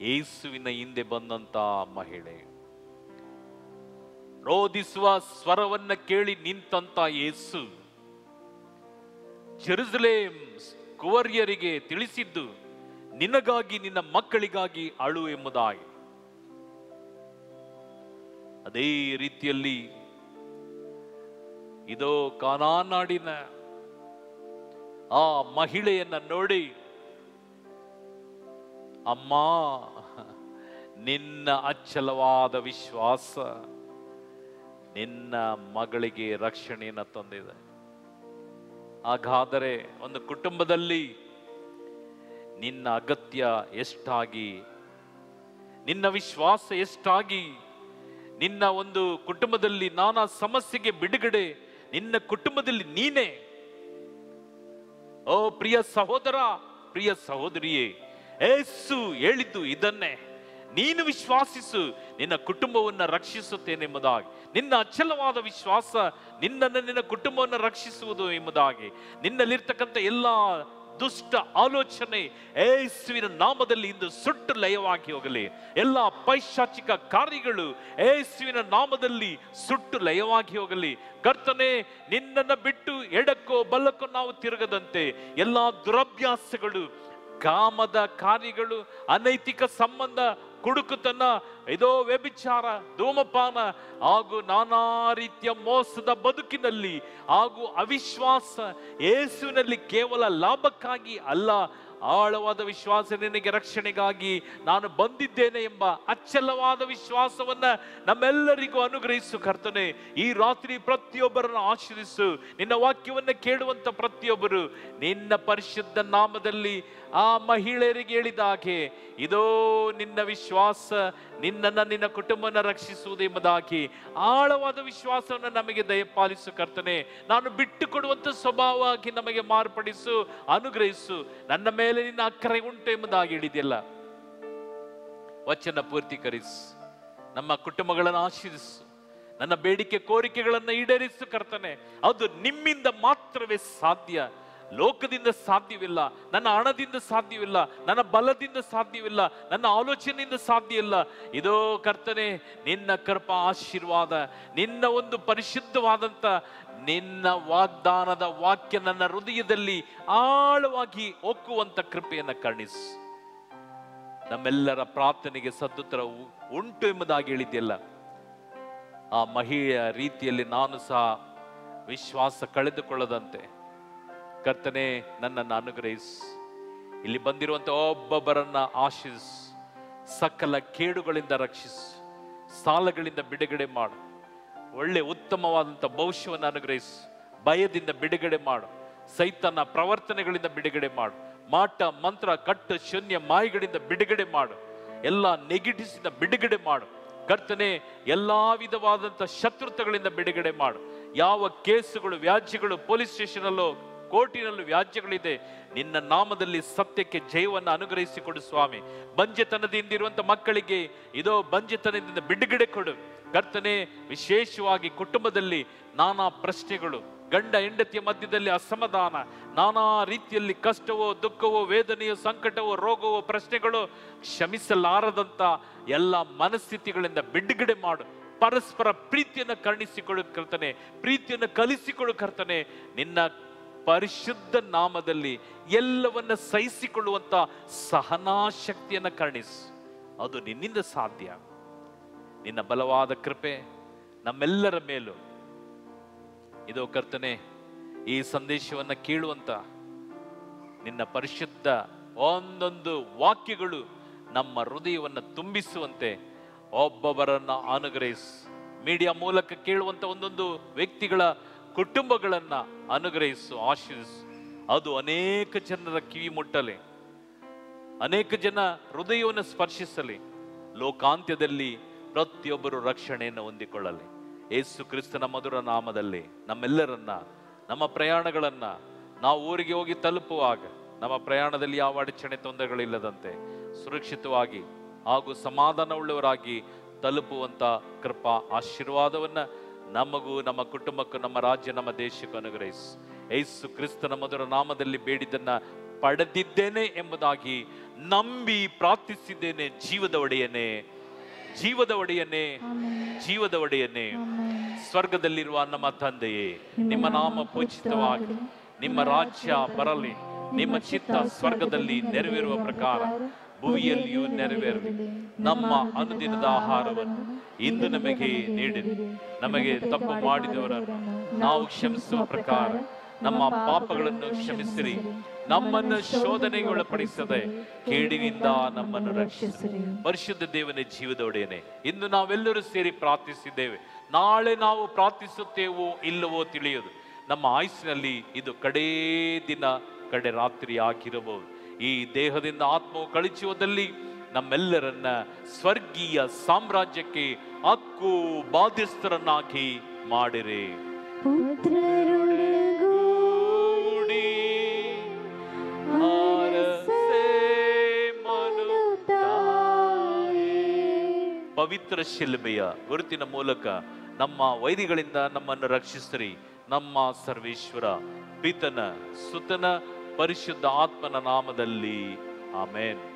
ಯೇಸುವಿನ ಹಿಂದೆ ಬಂದಂತ ಮಹಿಳೆ, ರೋದಿಸುವ ಸ್ವರವನ್ನ ಕೇಳಿ ನಿಂತಂತ ಯೇಸು ಜೆರುಸಲೇಮ್ ಕುವರ್ಯರಿಗೆ ತಿಳಿಸಿದ್ದು, ನಿನಗಾಗಿ ನಿನ್ನ ಮಕ್ಕಳಿಗಾಗಿ ಅಳು ಎಂಬುದಾಗಿ. ಅದೇ ರೀತಿಯಲ್ಲಿ ಇದೋ ಕಾನಾನ್ ನಾಡಿನ ಆ ಮಹಿಳೆಯನ್ನ ನೋಡಿ, ಅಮ್ಮ, ನಿನ್ನ ಅಚ್ಚಲವಾದ ವಿಶ್ವಾಸ ನಿನ್ನ ಮಗಳಿಗೆ ರಕ್ಷಣೆಯನ್ನ ತಂದಿದೆ. ಹಾಗಾದರೆ ಒಂದು ಕುಟುಂಬದಲ್ಲಿ ನಿನ್ನ ಅಗತ್ಯ ಎಷ್ಟಾಗಿ, ನಿನ್ನ ವಿಶ್ವಾಸ ಎಷ್ಟಾಗಿ, ನಿನ್ನ ಒಂದು ಕುಟುಂಬದಲ್ಲಿ ನಾನಾ ಸಮಸ್ಯೆಗೆ ಬಿಡುಗಡೆ ನಿನ್ನ ಕುಟುಂಬದಲ್ಲಿ ನೀನೇ. ಓ ಪ್ರಿಯ ಸಹೋದರ, ಪ್ರಿಯ ಸಹೋದರಿಯೇ, ಯೇಸು ಹೇಳಿದ್ದು ಇದನ್ನೇ, ನೀನು ವಿಶ್ವಾಸಿಸು, ನಿನ್ನ ಕುಟುಂಬವನ್ನ ರಕ್ಷಿಸುತ್ತೇನೆಂಬುದಾಗಿ. ನಿನ್ನ ಅಚಲವಾದ ವಿಶ್ವಾಸ ನಿನ್ನನ್ನು, ನಿನ್ನ ಕುಟುಂಬವನ್ನು ರಕ್ಷಿಸುವುದು ಎಂಬುದಾಗಿ. ನಿನ್ನಲ್ಲಿರ್ತಕ್ಕಂಥ ಎಲ್ಲ ದುಷ್ಟ ಆಲೋಚನೆ ಯೇಸುವಿನ ನಾಮದಲ್ಲಿ ಇಂದು ಸುಟ್ಟು ಲಯವಾಗಿ ಹೋಗಲಿ. ಎಲ್ಲ ಪೈಶಾಚಿಕ ಕಾರ್ಯಗಳು ಯೇಸುವಿನ ನಾಮದಲ್ಲಿ ಸುಟ್ಟು ಲಯವಾಗಿ ಹೋಗಲಿ. ಕರ್ತನೇ, ನಿನ್ನನ್ನು ಬಿಟ್ಟು ಎಡಕ್ಕೋ ಬಲಕ್ಕೋ ನಾವು ತಿರುಗದಂತೆ ಎಲ್ಲ ದುರಭ್ಯಾಸಗಳು, ಕಾಮದ ಕಾರ್ಯಗಳು, ಅನೈತಿಕ ಸಂಬಂಧ, ಕುಡುಕುತನ, ಇದೋ ವ್ಯಭಿಚಾರ, ಧೂಮಪಾನ ಹಾಗೂ ನಾನಾ ರೀತಿಯ ಮೋಸದ ಬದುಕಿನಲ್ಲಿ ಹಾಗೂ ಅವಿಶ್ವಾಸ ಯೇಸುವಿನಲ್ಲಿ ಕೇವಲ ಲಾಭಕ್ಕಾಗಿ ಅಲ್ಲ, ಆಳವಾದ ವಿಶ್ವಾಸ ನಿನಗೆ ರಕ್ಷಣೆಗಾಗಿ ನಾನು ಬಂದಿದ್ದೇನೆ ಎಂಬ ಅಚ್ಚಲವಾದ ವಿಶ್ವಾಸವನ್ನ ನಮ್ಮೆಲ್ಲರಿಗೂ ಅನುಗ್ರಹಿಸು ಕರ್ತನೆ. ಈ ರಾತ್ರಿ ಪ್ರತಿಯೊಬ್ಬರನ್ನು ಆಶೀರ್ವದಿಸು. ನಿನ್ನ ವಾಕ್ಯವನ್ನ ಕೇಳುವಂತ ಪ್ರತಿಯೊಬ್ಬರು ನಿನ್ನ ಪರಿಶುದ್ಧ ನಾಮದಲ್ಲಿ ಆ ಮಹಿಳೆಯರಿಗೆ ಹೇಳಿದ ಹಾಗೆ, ಇದೋ ನಿನ್ನ ವಿಶ್ವಾಸ ನಿನ್ನನ್ನ, ನಿನ್ನ ಕುಟುಂಬನ ರಕ್ಷಿಸುವುದು ಎಂಬುದಾಗಿ ಆಳವಾದ ವಿಶ್ವಾಸವನ್ನು ನಮಗೆ ದಯಪಾಲಿಸು ಕರ್ತನೆ. ನಾನು ಬಿಟ್ಟು ಕೊಡುವಂತ ಸ್ವಭಾವವಾಗಿ ನಮಗೆ ಮಾರ್ಪಡಿಸು, ಅನುಗ್ರಹಿಸು. ನನ್ನ ಮೇಲೆ ನಿನ್ನ ಅಕ್ಕರೆ ಉಂಟು ಎಂಬುದಾಗಿ ಹೇಳಿದೆಯಲ್ಲ, ವಚನ ಪೂರ್ತೀಕರಿಸು. ನಮ್ಮ ಕುಟುಂಬಗಳನ್ನು ಆಶೀರ್ವಿಸು. ನನ್ನ ಬೇಡಿಕೆ ಕೋರಿಕೆಗಳನ್ನು ಈಡೇರಿಸು ಕರ್ತನೆ. ಅದು ನಿಮ್ಮಿಂದ ಮಾತ್ರವೇ ಸಾಧ್ಯ, ಲೋಕದಿಂದ ಸಾಧ್ಯವಿಲ್ಲ, ನನ್ನ ಹಣದಿಂದ ಸಾಧ್ಯವಿಲ್ಲ, ನನ್ನ ಬಲದಿಂದ ಸಾಧ್ಯವಿಲ್ಲ, ನನ್ನ ಆಲೋಚನೆಯಿಂದ ಸಾಧ್ಯ ಇಲ್ಲ. ಇದೋ ಕರ್ತನೆ, ನಿನ್ನ ಕೃಪಾ ಆಶೀರ್ವಾದ, ನಿನ್ನ ಒಂದು ಪರಿಶುದ್ಧವಾದಂತ ನಿನ್ನ ವಾಗ್ದಾನದ ವಾಕ್ಯ ನನ್ನ ಹೃದಯದಲ್ಲಿ ಆಳವಾಗಿ ಒಕ್ಕುವಂತ ಕೃಪೆಯನ್ನು ಕರುಣಿಸು. ನಮ್ಮೆಲ್ಲರ ಪ್ರಾರ್ಥನೆಗೆ ಸದುತ್ತರ ಉಂಟು ಎಂಬುದಾಗಿ ಹೇಳಿದೆಯಲ್ಲ, ಆ ಮಹಿಳೆಯ ರೀತಿಯಲ್ಲಿ ನಾನು ಸಹ ವಿಶ್ವಾಸ ಕಳೆದುಕೊಳ್ಳದಂತೆ ಕರ್ತನೆ ನನ್ನನ್ನು ಅನುಗ್ರಹಿಸು. ಇಲ್ಲಿ ಬಂದಿರುವಂತ ಒಬ್ಬೊಬ್ಬರನ್ನ ಆಶೀರ್ವಿಸು. ಸಕಲ ಕೇಡುಗಳಿಂದ ರಕ್ಷಿಸು. ಸಾಲಗಳಿಂದ ಬಿಡುಗಡೆ ಮಾಡು. ಒಳ್ಳೆ ಉತ್ತಮವಾದಂಥ ಭವಿಷ್ಯವನ್ನು ಅನುಗ್ರಹಿಸು. ಭಯದಿಂದ ಬಿಡುಗಡೆ ಮಾಡು. ಸೈತಾನ ಪ್ರವರ್ತನೆಗಳಿಂದ ಬಿಡುಗಡೆ ಮಾಡು. ಮಾಟ ಮಂತ್ರ ಕಟ್ಟು ಶೂನ್ಯ ಮಾಯಿಗಳಿಂದ ಬಿಡುಗಡೆ ಮಾಡು. ಎಲ್ಲ ನೆಗೆಟಿವ್ಸಿಂದ ಬಿಡುಗಡೆ ಮಾಡು ಕರ್ತನೆ. ಎಲ್ಲಾ ವಿಧವಾದಂಥ ಶತ್ರುತ್ವಗಳಿಂದ ಬಿಡುಗಡೆ ಮಾಡು. ಯಾವ ಕೇಸುಗಳು, ವ್ಯಾಜ್ಯಗಳು ಪೊಲೀಸ್ ಸ್ಟೇಷನ್ ಅಲ್ಲೋ ಕೋರ್ಟಿನಲ್ಲೂ ವ್ಯಾಜ್ಯಗಳಿದೆ, ನಿನ್ನ ನಾಮದಲ್ಲಿ ಸತ್ಯಕ್ಕೆ ಜಯವನ್ನು ಅನುಗ್ರಹಿಸಿಕೊಡು ಸ್ವಾಮಿ. ಬಂಜೆತನದಿಂದ ಇರುವಂತ ಮಕ್ಕಳಿಗೆ ಇದೋ ಬಂಜೆತನದಿಂದ ಬಿಡುಗಡೆ ಕೊಡು ಕರ್ತನೆ. ವಿಶೇಷವಾಗಿ ಕುಟುಂಬದಲ್ಲಿ ನಾನಾ ಪ್ರಶ್ನೆಗಳು, ಗಂಡ ಹೆಂಡತಿಯ ಮಧ್ಯದಲ್ಲಿ ಅಸಮಾಧಾನ, ನಾನಾ ರೀತಿಯಲ್ಲಿ ಕಷ್ಟವೋ ದುಃಖವೋ ವೇದನೆಯೋ ಸಂಕಟವೋ ರೋಗವೋ ಪ್ರಶ್ನೆಗಳು, ಕ್ಷಮಿಸಲಾರದಂತ ಎಲ್ಲ ಮನಸ್ಥಿತಿಗಳಿಂದ ಬಿಡುಗಡೆ ಮಾಡು. ಪರಸ್ಪರ ಪ್ರೀತಿಯನ್ನು ಕರುಣಿಸಿಕೊಡು ಕರ್ತನೆ. ಪ್ರೀತಿಯನ್ನು ಕಲಿಸಿಕೊಡು ಕರ್ತನೆ. ನಿನ್ನ ಪರಿಶುದ್ಧ ನಾಮದಲ್ಲಿ ಎಲ್ಲವನ್ನ ಸಹಿಸಿಕೊಳ್ಳುವಂತ ಸಹನಾ ಶಕ್ತಿಯನ್ನು ಕರುಣಿಸು. ಅದು ನಿನ್ನಿಂದ ಸಾಧ್ಯ. ನಿನ್ನ ಬಲವಾದ ಕೃಪೆ ನಮ್ಮೆಲ್ಲರ ಮೇಲೂ ಇದು ಕರ್ತನೆ. ಈ ಸಂದೇಶವನ್ನ ಕೇಳುವಂತ ನಿನ್ನ ಪರಿಶುದ್ಧ ಒಂದೊಂದು ವಾಕ್ಯಗಳು ನಮ್ಮ ಹೃದಯವನ್ನು ತುಂಬಿಸುವಂತೆ ಒಬ್ಬೊಬ್ಬರನ್ನ ಅನುಗ್ರಹಿಸು. ಮೀಡಿಯಾ ಮೂಲಕ ಕೇಳುವಂತ ಒಂದೊಂದು ವ್ಯಕ್ತಿಗಳ ಕುಟುಂಬಗಳನ್ನ ಅನುಗ್ರಹಿಸು, ಆಶೀರ್ವಿಸು. ಅದು ಅನೇಕ ಜನರ ಕಿವಿ ಮುಟ್ಟಲಿ, ಅನೇಕ ಜನ ಹೃದಯವನ್ನು ಸ್ಪರ್ಶಿಸಲಿ. ಲೋಕಾಂತ್ಯದಲ್ಲಿ ಪ್ರತಿಯೊಬ್ಬರು ರಕ್ಷಣೆಯನ್ನು ಹೊಂದಿಕೊಳ್ಳಲಿ. ಯೇಸು ಕ್ರಿಸ್ತನ ಮಧುರ ನಾಮದಲ್ಲಿ ನಮ್ಮೆಲ್ಲರನ್ನ, ನಮ್ಮ ಪ್ರಯಾಣಗಳನ್ನ ನಾವು ಊರಿಗೆ ಹೋಗಿ ತಲುಪುವಾಗ ನಮ್ಮ ಪ್ರಯಾಣದಲ್ಲಿ ಯಾವ ಅಡಚಣೆ ತೊಂದರೆಗಳಿಲ್ಲದಂತೆ ಸುರಕ್ಷಿತವಾಗಿ ಹಾಗೂ ಸಮಾಧಾನವುಳ್ಳವರಾಗಿ ತಲುಪುವಂತ ಕೃಪಾ ಆಶೀರ್ವಾದವನ್ನ ನಮಗೂ ನಮ್ಮ ಕುಟುಂಬಕ್ಕೂ ನಮ್ಮ ರಾಜ್ಯ ನಮ್ಮ ದೇಶಕ್ಕೂ ಅನುಗ್ರಹಿಸು. ಯೇಸು ಕ್ರಿಸ್ತನ ಮಧುರ ನಾಮದಲ್ಲಿ ಬೇಡಿದ್ದನ್ನ ಪಡೆದಿದ್ದೇನೆ ಎಂಬುದಾಗಿ ನಂಬಿ ಪ್ರಾರ್ಥಿಸಿದ್ದೇನೆ. ಜೀವದ ಒಡೆಯನೇ, ಜೀವದ ಒಡೆಯನೇ, ಜೀವದ ಒಡೆಯನೇ, ಸ್ವರ್ಗದಲ್ಲಿರುವ ನಮ್ಮ ತಂದೆಯೇ, ನಿಮ್ಮ ನಾಮ ಪೂಜಿತವಾಗಿ, ನಿಮ್ಮ ರಾಜ್ಯ ಬರಲಿ, ನಿಮ್ಮ ಚಿತ್ತ ಸ್ವರ್ಗದಲ್ಲಿ ನೆರವೇರುವ ಪ್ರಕಾರ ಭೂಮಿಯಲ್ಲಿಯೂ ನೆರವೇರಲಿ. ನಮ್ಮ ಅನುದಿನದ ಆಹಾರವನ್ನು ಇಂದು ನಮಗೆ ನೀಡಿರಿ. ನಮಗೆ ತಪ್ಪು ಮಾಡಿದವರನ್ನು ನಾವು ಕ್ಷಮಿಸುವ ಪ್ರಕಾರ ನಮ್ಮ ಪಾಪಗಳನ್ನು ಕ್ಷಮಿಸಿರಿ. ನಮ್ಮನ್ನು ಶೋಧನೆಗೆ ಒಳಪಡಿಸದೆ ಕೇಡಿನಿಂದ ನಮ್ಮನ್ನು ರಕ್ಷಿಸಿರಿ. ಪರಿಶುದ್ಧ ದೇವನೇ, ಜೀವದ ಒಡೆಯನೇ, ಇಂದು ನಾವೆಲ್ಲರೂ ಸೇರಿ ಪ್ರಾರ್ಥಿಸಿದ್ದೇವೆ. ನಾಳೆ ನಾವು ಪ್ರಾರ್ಥಿಸುತ್ತೇವೋ ಇಲ್ಲವೋ ತಿಳಿಯದು. ನಮ್ಮ ಆಯುಸ್ಸಿನಲ್ಲಿ ಇದು ಕಡೇ ದಿನ, ಕಡೆ ರಾತ್ರಿ ಆಗಿರಬಹುದು. ಈ ದೇಹದಿಂದ ಆತ್ಮವು ಕಳಚುವುದಲ್ಲಿ ನಮ್ಮೆಲ್ಲರನ್ನ ಸ್ವರ್ಗೀಯ ಸಾಮ್ರಾಜ್ಯಕ್ಕೆ ಹಕ್ಕು ಬಾಧ್ಯಸ್ಥರನ್ನಾಗಿ ಮಾಡಿರಿ. ಪವಿತ್ರ ಶಿಲುಬೆಯ ಗುರುತಿನ ಮೂಲಕ ನಮ್ಮ ವೈರಿಗಳಿಂದ ನಮ್ಮನ್ನು ರಕ್ಷಿಸಿರಿ. ನಮ್ಮ ಸರ್ವೇಶ್ವರ ಪಿತನ ಸುತನ ಪರಿಶುದ್ಧ ಆತ್ಮನ ನಾಮದಲ್ಲಿ ಆಮೇನ್.